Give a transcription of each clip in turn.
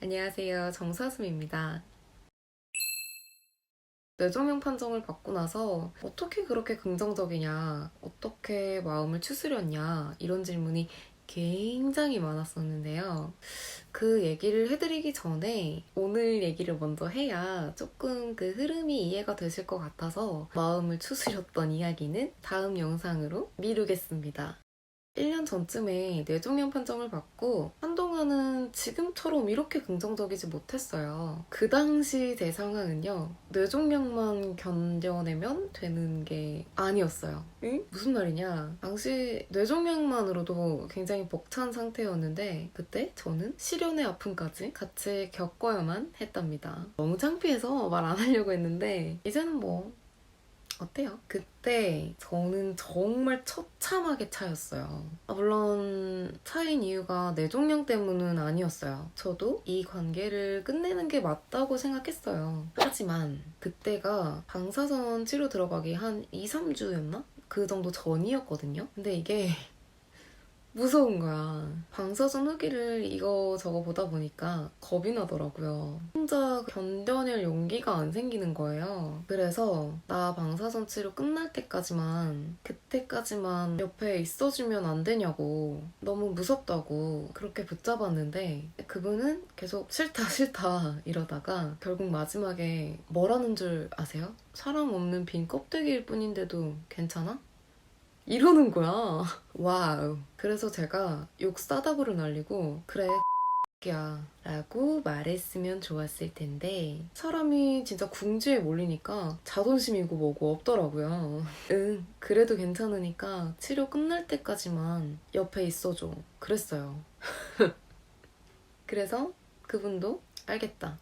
안녕하세요. 정사슴입니다. 뇌종양 판정을 받고 나서 어떻게 그렇게 긍정적이냐, 어떻게 마음을 추스렸냐, 이런 질문이 굉장히 많았었는데요. 그 얘기를 해드리기 전에 오늘 얘기를 먼저 해야 조금 그 흐름이 이해가 되실 것 같아서 마음을 추스렸던 이야기는 다음 영상으로 미루겠습니다. 1년 전쯤에 뇌종양 판정을 받고 한동안은 지금처럼 이렇게 긍정적이지 못했어요. 그 당시 제 상황은요. 뇌종양만 견뎌내면 되는 게 아니었어요. 응? 무슨 말이냐? 당시 뇌종양만으로도 굉장히 벅찬 상태였는데 그때 저는 실연의 아픔까지 같이 겪어야만 했답니다. 너무 창피해서 말 안 하려고 했는데 이제는 뭐 어때요? 그때 저는 정말 처참하게 차였어요. 물론 차인 이유가 뇌종양 때문은 아니었어요. 저도 이 관계를 끝내는 게 맞다고 생각했어요. 하지만 그때가 방사선 치료 들어가기 한 2, 3주였나? 그 정도 전이었거든요. 근데 이게 무서운 거야. 방사선 후기를 이거저거 보다 보니까 겁이 나더라고요. 혼자 견뎌낼 용기가 안 생기는 거예요. 그래서 나 방사선 치료 끝날 때까지만, 그때까지만 옆에 있어주면 안 되냐고, 너무 무섭다고 그렇게 붙잡았는데 그분은 계속 싫다 싫다 이러다가 결국 마지막에 뭐라는 줄 아세요? 사람 없는 빈 껍데기일 뿐인데도 괜찮아? 이러는 거야. 와우. 그래서 제가 욕 싸다구를 날리고 그래 야 라고 말했으면 좋았을 텐데 사람이 진짜 궁지에 몰리니까 자존심이고 뭐고 없더라고요. 응, 그래도 괜찮으니까 치료 끝날 때까지만 옆에 있어줘. 그랬어요. 그래서 그분도 알겠다.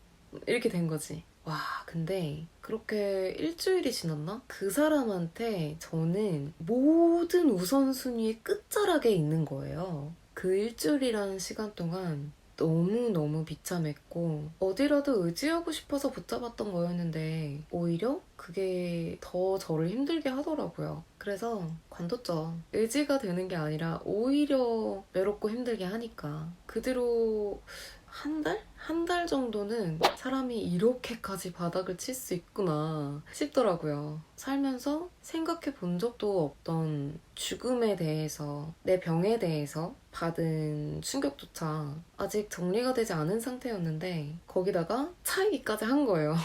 이렇게 된 거지. 와, 근데 그렇게 일주일이 지났나? 그 사람한테 저는 모든 우선순위의 끝자락에 있는 거예요. 그 일주일이라는 시간 동안 너무너무 비참했고 어디라도 의지하고 싶어서 붙잡았던 거였는데 오히려 그게 더 저를 힘들게 하더라고요. 그래서 관뒀죠. 의지가 되는 게 아니라 오히려 외롭고 힘들게 하니까. 그 뒤로 한 달? 한 달 정도는 사람이 이렇게까지 바닥을 칠 수 있구나 싶더라고요. 살면서 생각해 본 적도 없던 죽음에 대해서, 내 병에 대해서 받은 충격조차 아직 정리가 되지 않은 상태였는데 거기다가 차이기까지 한 거예요.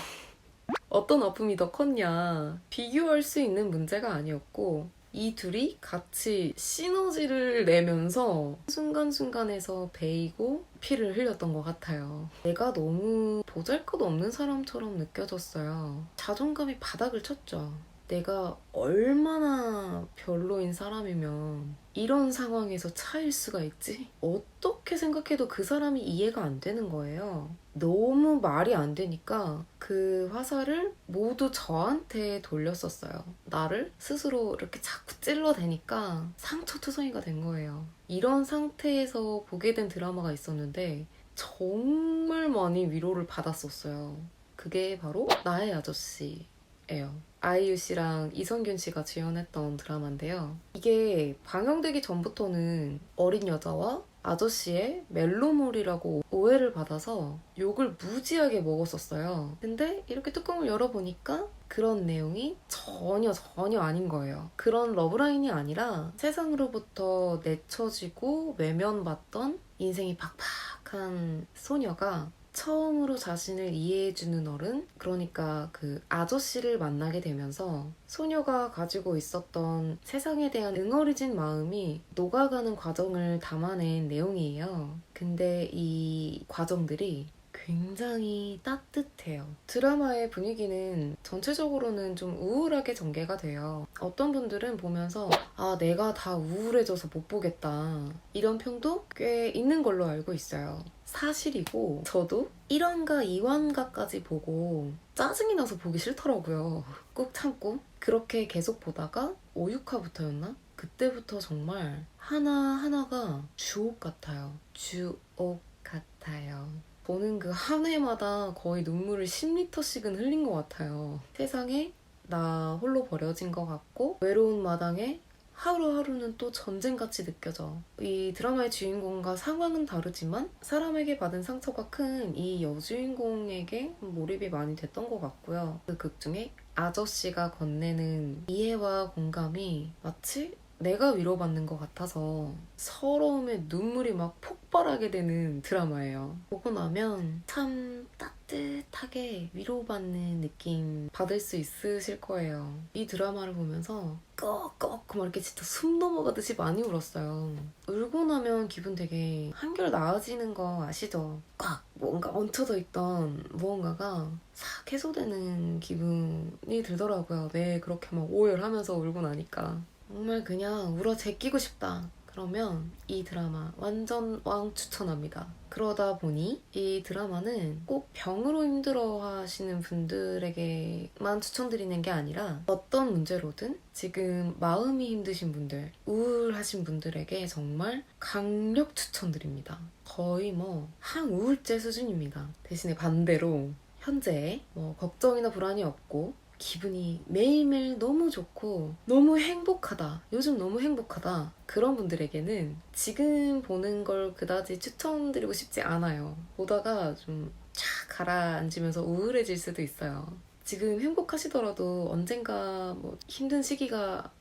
어떤 아픔이 더 컸냐 비교할 수 있는 문제가 아니었고 이 둘이 같이 시너지를 내면서 순간순간에서 베이고 피를 흘렸던 것 같아요. 내가 너무 보잘것없는 사람처럼 느껴졌어요. 자존감이 바닥을 쳤죠. 내가 얼마나 별로인 사람이면 이런 상황에서 차일 수가 있지? 어떻게 생각해도 그 사람이 이해가 안 되는 거예요. 너무 말이 안 되니까 그 화살을 모두 저한테 돌렸었어요. 나를 스스로 이렇게 자꾸 찔러대니까 상처투성이가 된 거예요. 이런 상태에서 보게 된 드라마가 있었는데 정말 많이 위로를 받았었어요. 그게 바로 나의 아저씨예요. 아이유 씨랑 이성균 씨가 주연했던 드라마인데요. 이게 방영되기 전부터는 어린 여자와 아저씨의 멜로물이라고 오해를 받아서 욕을 무지하게 먹었었어요. 근데 이렇게 뚜껑을 열어보니까 그런 내용이 전혀 아닌 거예요. 그런 러브라인이 아니라 세상으로부터 내쳐지고 외면받던 인생이 팍팍한 소녀가 처음으로 자신을 이해해주는 어른, 그러니까 그 아저씨를 만나게 되면서 소녀가 가지고 있었던 세상에 대한 응어리진 마음이 녹아가는 과정을 담아낸 내용이에요. 근데 이 과정들이 굉장히 따뜻해요. 드라마의 분위기는 전체적으로는 좀 우울하게 전개가 돼요. 어떤 분들은 보면서 아, 내가 다 우울해져서 못 보겠다. 이런 평도 꽤 있는 걸로 알고 있어요. 사실이고 저도 1화인가 2화인가까지 보고 짜증이 나서 보기 싫더라고요. 꾹 참고 그렇게 계속 보다가 5, 6화부터였나? 그때부터 정말 하나하나가 주옥 같아요. 주옥 같아요. 보는 그 한 회마다 거의 눈물을 10리터씩은 흘린 것 같아요. 세상에 나 홀로 버려진 것 같고 외로운 마당에 하루하루는 또 전쟁같이 느껴져. 이 드라마의 주인공과 상황은 다르지만 사람에게 받은 상처가 큰 이 여주인공에게 몰입이 많이 됐던 것 같고요. 그 극 중에 아저씨가 건네는 이해와 공감이 마치 내가 위로받는 것 같아서 서러움에 눈물이 막 폭발하게 되는 드라마예요. 보고 나면 참 따뜻하게 위로받는 느낌 받을 수 있으실 거예요. 이 드라마를 보면서 꺽꺽 막 이렇게 진짜 숨 넘어가듯이 많이 울었어요. 울고 나면 기분 되게 한결 나아지는 거 아시죠? 꽉 뭔가 얹혀져 있던 무언가가 싹 해소되는 기분이 들더라고요. 매 그렇게 막 오열하면서 울고 나니까. 정말 그냥 울어 제끼고 싶다. 그러면 이 드라마 완전 왕 추천합니다. 그러다 보니 이 드라마는 꼭 병으로 힘들어 하시는 분들에게만 추천드리는 게 아니라 어떤 문제로든 지금 마음이 힘드신 분들, 우울하신 분들에게 정말 강력 추천드립니다. 거의 뭐 항우울제 수준입니다. 대신에 반대로 현재 뭐 걱정이나 불안이 없고 기분이 매일매일 너무 좋고 너무 행복하다. 요즘 너무 행복하다. 그런 분들에게는 지금 보는 걸 그다지 추천드리고 싶지 않아요. 보다가 좀 쫙 가라앉으면서 우울해질 수도 있어요. 지금 행복하시더라도 언젠가 뭐 힘든 시기가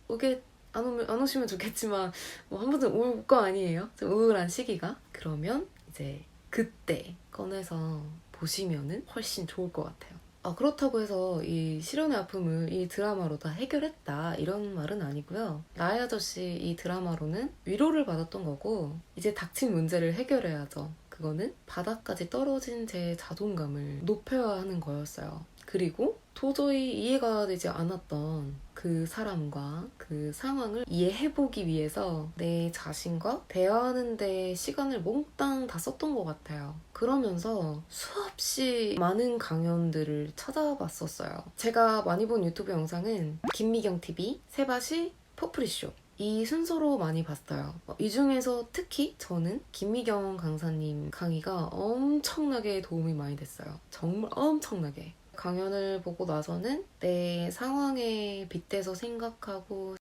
오게 안 오시면 좋겠지만 뭐 한 번쯤 올 거 아니에요? 좀 우울한 시기가? 그러면 이제 그때 꺼내서 보시면은 훨씬 좋을 것 같아요. 그렇다고 해서 이 실연의 아픔을 이 드라마로 다 해결했다 이런 말은 아니고요. 나의 아저씨 이 드라마로는 위로를 받았던 거고 이제 닥친 문제를 해결해야죠. 그거는 바닥까지 떨어진 제 자존감을 높여야 하는 거였어요. 그리고 도저히 이해가 되지 않았던 그 사람과 그 상황을 이해해보기 위해서 내 자신과 대화하는 데 시간을 몽땅 다 썼던 것 같아요. 그러면서 수없이 많은 강연들을 찾아봤었어요. 제가 많이 본 유튜브 영상은 김미경TV, 세바시, 포프리쇼 이 순서로 많이 봤어요. 이 중에서 특히 저는 김미경 강사님 강의가 엄청나게 도움이 많이 됐어요. 정말 엄청나게. 강연을 보고 나서는 내 상황에 빗대서 생각하고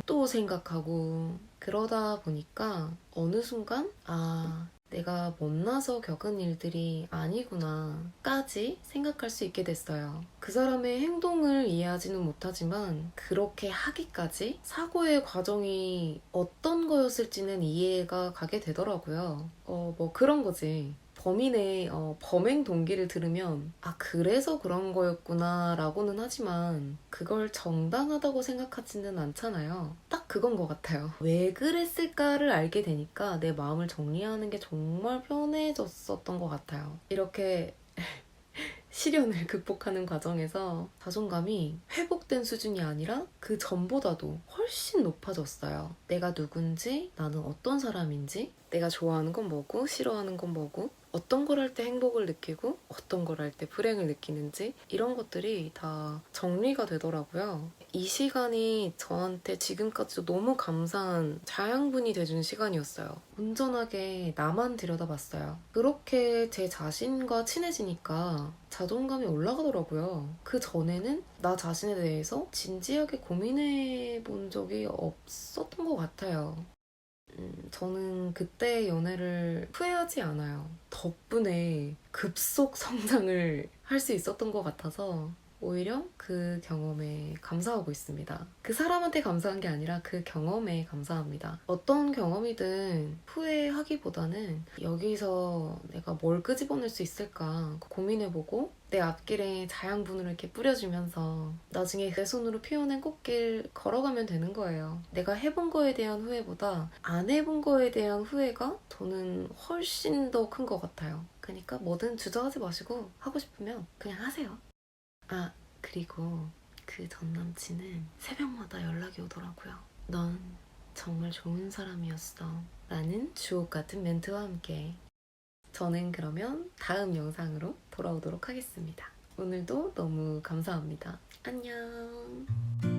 또 생각하고 그러다 보니까 어느 순간 내가 못나서 겪은 일들이 아니구나까지 생각할 수 있게 됐어요. 그 사람의 행동을 이해하지는 못하지만 그렇게 하기까지 사고의 과정이 어떤 거였을지는 이해가 가게 되더라고요. 뭐 그런 거지. 범인의 범행 동기를 들으면 그래서 그런 거였구나 라고는 하지만 그걸 정당하다고 생각하지는 않잖아요. 딱 그건 것 같아요. 왜 그랬을까를 알게 되니까 내 마음을 정리하는 게 정말 편해졌었던 것 같아요. 이렇게 시련을 극복하는 과정에서 자존감이 회복된 수준이 아니라 그 전보다도 훨씬 높아졌어요. 내가 누군지, 나는 어떤 사람인지, 내가 좋아하는 건 뭐고 싫어하는 건 뭐고 어떤 걸 할 때 행복을 느끼고 어떤 걸 할 때 불행을 느끼는지 이런 것들이 다 정리가 되더라고요. 이 시간이 저한테 지금까지도 너무 감사한 자양분이 돼준 시간이었어요. 온전하게 나만 들여다봤어요. 그렇게 제 자신과 친해지니까 자존감이 올라가더라고요. 그 전에는 나 자신에 대해서 진지하게 고민해 본 적이 없었던 것 같아요. 저는 그때 연애를 후회하지 않아요. 덕분에 급속 성장을 할 수 있었던 것 같아서 오히려 그 경험에 감사하고 있습니다. 그 사람한테 감사한 게 아니라 그 경험에 감사합니다. 어떤 경험이든 후회하기보다는 여기서 내가 뭘 끄집어낼 수 있을까 고민해보고 내 앞길에 자양분으로 이렇게 뿌려주면서 나중에 내 손으로 피워낸 꽃길 걸어가면 되는 거예요. 내가 해본 거에 대한 후회보다 안 해본 거에 대한 후회가 저는 훨씬 더 큰 것 같아요. 그러니까 뭐든 주저하지 마시고 하고 싶으면 그냥 하세요. 그리고 그 전 남친은 새벽마다 연락이 오더라고요. 넌 정말 좋은 사람이었어 라는 주옥 같은 멘트와 함께 저는 그러면 다음 영상으로 돌아오도록 하겠습니다. 오늘도 너무 감사합니다. 안녕.